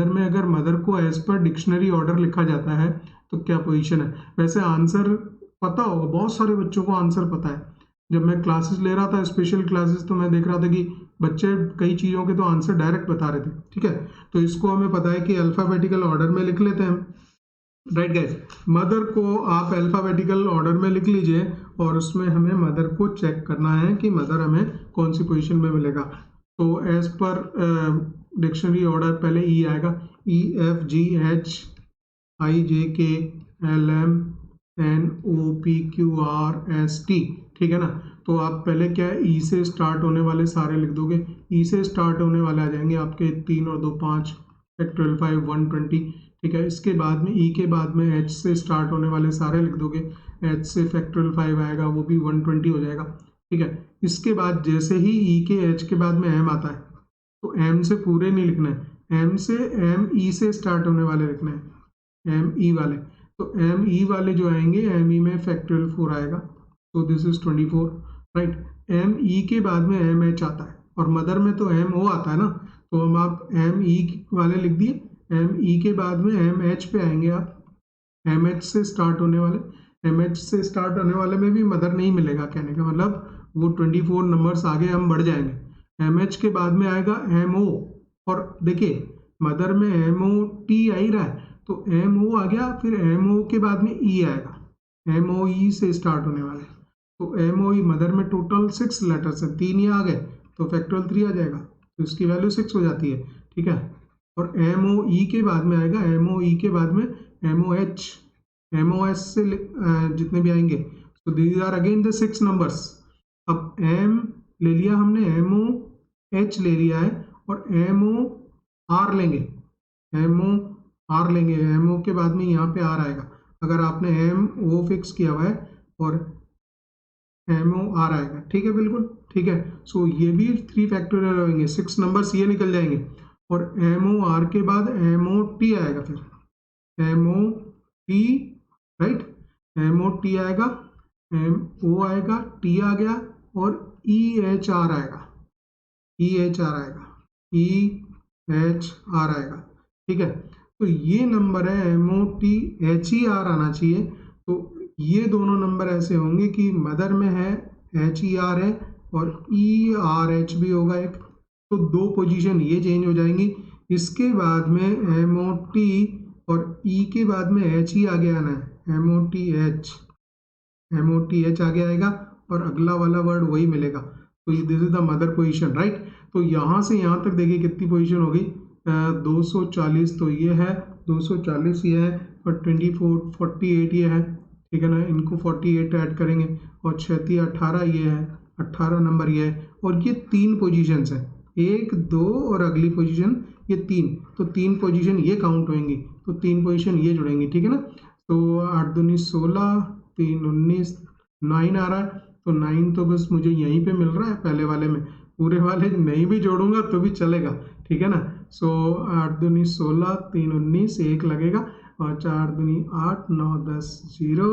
में अगर मदर को एज पर डिक्शनरी ऑर्डर लिखा जाता है तो क्या पोजीशन है। वैसे आंसर पता होगा, बहुत सारे बच्चों को आंसर पता है। जब मैं क्लासेस ले रहा था, स्पेशल क्लासेस, तो मैं देख रहा था कि बच्चे कई चीज़ों के तो आंसर डायरेक्ट बता रहे थे, ठीक है। तो इसको हमें पता है कि अल्फ़ाबेटिकल ऑर्डर में लिख लेते हैं, राइट गाइस। मदर को आप अल्फ़ाबेटिकल ऑर्डर में लिख लीजिए और उसमें हमें मदर को चेक करना है कि मदर हमें कौन सी पोजीशन में मिलेगा। तो एज पर डिक्शनरी ऑर्डर पहले ई आएगा, E F G H I J K L M N O P Q R S T, ठीक है ना। तो आप पहले क्या है, ई से स्टार्ट होने वाले सारे लिख दोगे। ई से स्टार्ट होने वाले आ जाएंगे आपके 3 और 2 5, फैक्टोरियल 5 120, ठीक है। इसके बाद में ई के बाद में एच से स्टार्ट होने वाले सारे लिख दोगे। एच से फैक्टोरियल 5 आएगा, वो भी 120 हो जाएगा, ठीक है। इसके बाद जैसे ही ई के एच के बाद में एम आता है, तो एम से पूरे नहीं लिखना है, एम से एम ई से स्टार्ट होने वाले लिखना है, एम ई वाले। तो एम ई वाले जो आएंगे, एम ई में फैक्टोरियल 4 आएगा, तो this is 24, right. M E के बाद में एम एच आता है, और मदर में तो एम ओ आता है ना, तो हम आप एम ई वाले लिख दिए। एम ई के बाद में एम एच पे आएंगे आप, एम एच से स्टार्ट होने वाले, एम एच से स्टार्ट होने वाले में भी मदर नहीं मिलेगा, कहने का मतलब वो 24 नंबर्स आगे हम बढ़ जाएंगे। एम एच के बाद में आएगा एम ओ, और देखिए मदर में एम ओ टी आ ही रहा है, तो एम ओ आ गया, फिर एम ओ के बाद में ई आएगा, एम ओ ई से स्टार्ट होने वाले। तो एम ओ ई मदर में टोटल 6 लेटर्स हैं, 3 ये आ गए, तो फैक्टोरियल 3 आ जाएगा, तो इसकी वैल्यू 6 हो जाती है, ठीक है। और एम ओ ई के बाद में आएगा, एम ओ ई के बाद में M O H, M O S से जितने भी आएंगे, तो these are again the 6 numbers. अब एम ले लिया हमने, एम ओ एच ले लिया है, और एम ओ आर लेंगे, एम ओ आर लेंगे, एम ओ के बाद में यहाँ पे आर आएगा। अगर आपने एम ओ फिक्स किया हुआ है और एम ओ आर आएगा, ठीक है, बिल्कुल ठीक है। सो ये भी 3 फैक्टोरियल होंगे, 6 नंबर्स ये निकल जाएंगे, और एम ओ आर के बाद एम ओ टी आएगा, फिर M O T, right, M O T आएगा, एम ओ आएगा, टी आ गया, और ई एच आर आएगा, ई एच आर आएगा, ई एच आर आएगा, ठीक है। तो ये नंबर है, M O T H E R आना चाहिए। तो ये दोनों नंबर ऐसे होंगे कि मदर में है एच ई आर है, और ई आर एच भी होगा एक, तो 2 पोजीशन ये चेंज हो जाएंगी। इसके बाद में एम ओ टी और ई के बाद में एच ही आगे आना है, M O T H, M O T H आगे आएगा, और अगला वाला वर्ड वही मिलेगा। तो this is the mother position, right. तो यहाँ से यहाँ तक देखिए कितनी पोजीशन होगी, 240 तो ये है, 240 ये है, और 24 48 ये है, ठीक है ना। इनको 48 ऐड करेंगे, और 36 18 ये है, 18 नंबर ये है, और ये 3 पोजीशंस हैं, 1 2 और अगली पोजीशन ये 3, तो 3 पोजीशन ये काउंट होंगी, तो 3 पोजीशन ये जुड़ेंगी, ठीक है ना। तो 8 दूनी 16, 3 19, 9 आ रहा है, तो 9 तो बस मुझे यहीं पे मिल रहा है पहले वाले में, पूरे वाले नहीं भी जोड़ूंगा तो भी चलेगा, ठीक है ना। सो 8 दूनी 16, 3 19, 1 लगेगा, और 4 दूनी 8 9 10 0,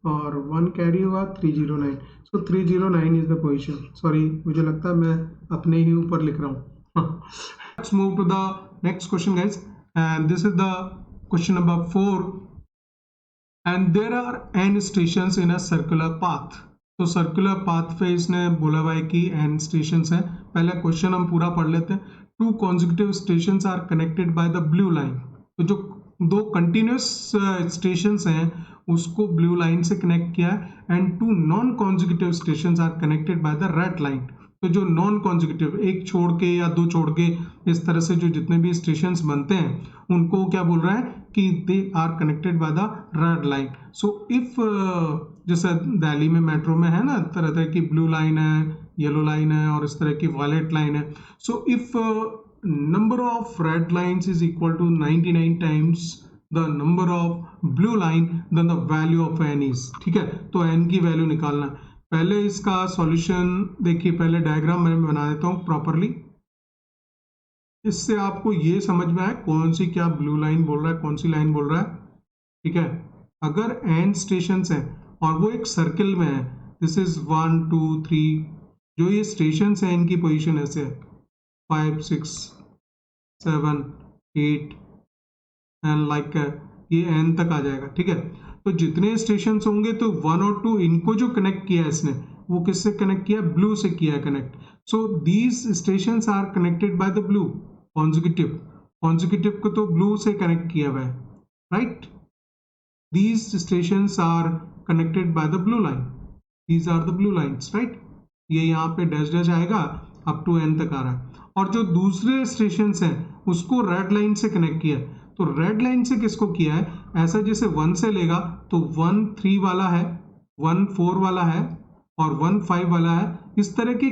और 1 कैरी हुआ 309। सो 309 इज द पोजीशन। सॉरी, मुझे लगता है मैं अपने ही ऊपर लिख रहा हूँ। Let's move to the next question guys, and this is the question number 4, and there are n stations in a circular path. तो सर्कुलर पाथ पे इसने बोला हुआ है कि n स्टेशंस हैं। पहले क्वेश्चन हम पूरा पढ़ लेते हैं। 2 consecutive stations are connected by the blue line। तो जो 2 कंटिन्यूस स्टेशंस हैं उसको ब्लू लाइन से कनेक्ट किया है, and 2 non consecutive stations are connected by the red line. तो जो नॉन कॉन्जिक्यूटिव, एक छोड़ के या 2 छोड़ के, इस तरह से जो जितने भी स्टेशंस बनते हैं उनको क्या बोल रहा है कि they are connected by the red line. So if जैसे दिल्ली में मेट्रो में है ना, तरह तरह की ब्लू लाइन है, येलो लाइन है, और इस तरह की वायलेट लाइन है। So if number of red lines is equal to 99 times the number of blue line, then the value of n is, ठीक है। तो n की वैल्यू निकालना है। पहले इसका सॉल्यूशन देखिए, पहले डायग्राम मैं बना देता हूँ प्रॉपरली, इससे आपको ये समझ में आए कौन सी क्या ब्लू लाइन बोल रहा है, कौन सी लाइन बोल रहा है, ठीक है। अगर n स्टेशन है और वो एक सर्किल में है, दिस इज 1 2 3, जो ये स्टेशन है इनकी पोजिशन ऐसे है 5 6 7 8 एंड लाइक ये n तक आ जाएगा, ठीक है। तो जितने स्टेशन होंगे तो 1 और 2 इनको जो कनेक्ट किया है इसने, वो किससे कनेक्ट किया, ब्लू से किया है connect. So these station are connected by the blue consecutive, consecutive को तो ब्लू से कनेक्ट किया हुआ है, right. These station are connected by the blue line. These are the blue lines, right. ये यहाँ पे डैश डैश आएगा अप टू n तक आ रहा है। और जो दूसरे स्टेशन हैं उसको रेड लाइन से कनेक्ट किया है। तो रेड लाइन से किसको किया है, ऐसा जैसे 1 से लेगा तो 1 3 वाला है, 1 4 वाला है और 1 5 वाला है। इस तरह के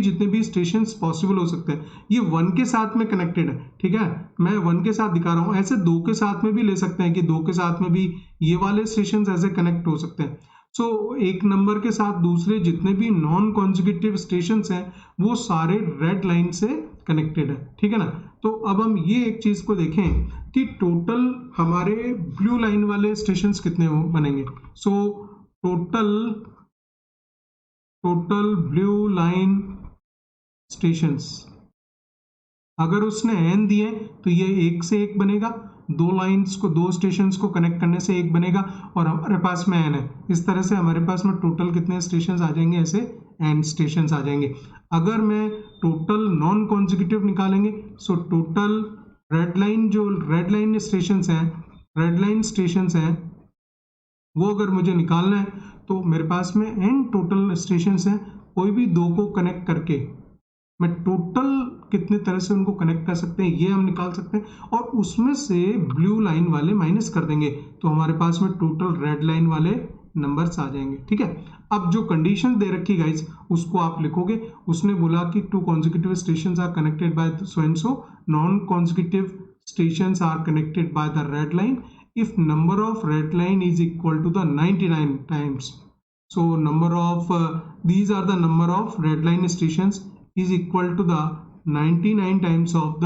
जितने भी स्टेशन पॉसिबल हो सकते हैं, ये 1 के साथ में कनेक्टेड है, ठीक है। मैं 1 के साथ दिखा रहा हूँ, ऐसे 2 के साथ में भी ले सकते हैं कि 2 के साथ में भी ये वाले स्टेशन ऐसे कनेक्ट हो सकते हैं। सो एक नंबर के साथ दूसरे जितने भी नॉन कॉन्जिक्यूटिव स्टेशन हैं वो सारे रेड लाइन से कनेक्टेड है, ठीक है ना। तो अब हम ये एक चीज को देखें कि टोटल हमारे ब्लू लाइन वाले स्टेशन कितने बनेंगे। So total blue line stations अगर उसने n दिए तो ये एक से एक बनेगा, दो स्टेशंस को कनेक्ट करने से एक बनेगा और हमारे पास में n है। इस तरह से हमारे पास में टोटल कितने स्टेशंस आ जाएंगे, ऐसे n स्टेशंस आ जाएंगे। अगर मैं टोटल नॉन कॉन्जिक्यूटिव निकालेंगे, so total red line stations हैं वो अगर मुझे निकालना है तो मेरे पास में n टोटल स्टेशंस हैं। कोई भी दो को कनेक्ट करके मैं टोटल कितने तरह से उनको कनेक्ट कर सकते हैं ये हम निकाल सकते हैं और उसमें से ब्लू लाइन वाले माइनस कर देंगे तो हमारे पास में टोटल रेड लाइन वाले नंबर्स आ जाएंगे, ठीक है। अब जो कंडीशन दे रखी गाइस उसको आप लिखोगे। उसने बोला कि 2 consecutive stations are connected by so and so, non consecutive stations are connected by the red line if number of red line is equal to the 99 times. So number of these are the number of red line stations is equal to the 99 times of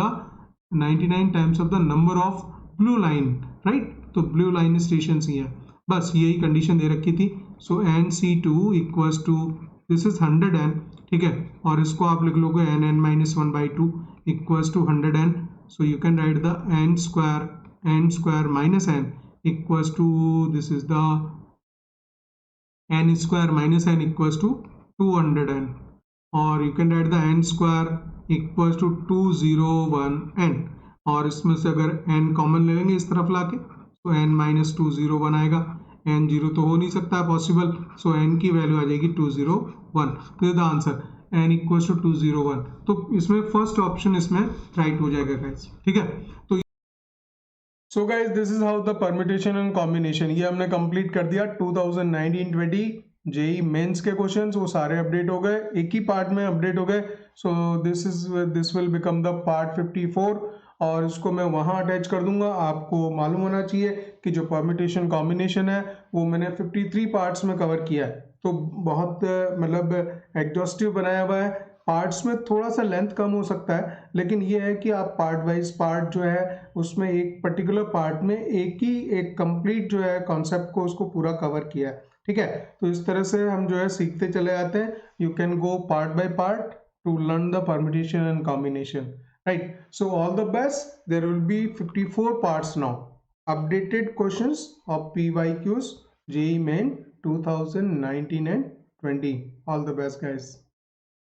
the number of blue line, right। तो blue line stations ही है, बस यही कंडीशन दे रखी थी। So NC2 equals to this is 100n, ठीक है। और इसको आप लिख लोगे n minus 1/2 equals to 100n। So you can write the n square minus n equals to this is the n square minus n equals to 200n और you can write the n square equals to 201n और इसमें से अगर n कॉमन ले लेंगे इस तरफ लाके तो n minus 201 आएगा। n 0 तो हो नहीं सकता है पॉसिबल, सो n की वैल्यू आ जाएगी 201। तो the answer n equals to 201। तो इसमें फर्स्ट ऑप्शन इसमें राइट हो जाएगा गाइस, ठीक है। तो so guys this is how the permutation and combination, ये हमने कंप्लीट कर दिया। 2019-20 जेई मेंस के क्वेश्चंस वो सारे अपडेट हो गए, एक ही पार्ट में अपडेट हो गए। So this will become the part 54 और इसको मैं वहाँ अटैच कर दूंगा। आपको मालूम होना चाहिए कि जो परम्यूटेशन कॉम्बिनेशन है वो मैंने 53 पार्ट्स में कवर किया है, तो बहुत मतलब एग्जॉस्टिव बनाया हुआ है। पार्ट्स में थोड़ा सा लेंथ कम हो सकता है, लेकिन ये है कि आप पार्ट वाइज पार्ट जो है उसमें एक पर्टिकुलर पार्ट में एक कंप्लीट जो है कॉन्सेप्ट को उसको पूरा कवर किया है, ठीक है। तो इस तरह से हम जो है सीखते चले आते हैं। You can go part by part to learn the permutation and combination, right. So all the best, there will be 54 parts now, updated questions of PYQs JEE Main 2019 and 20। All the best guys.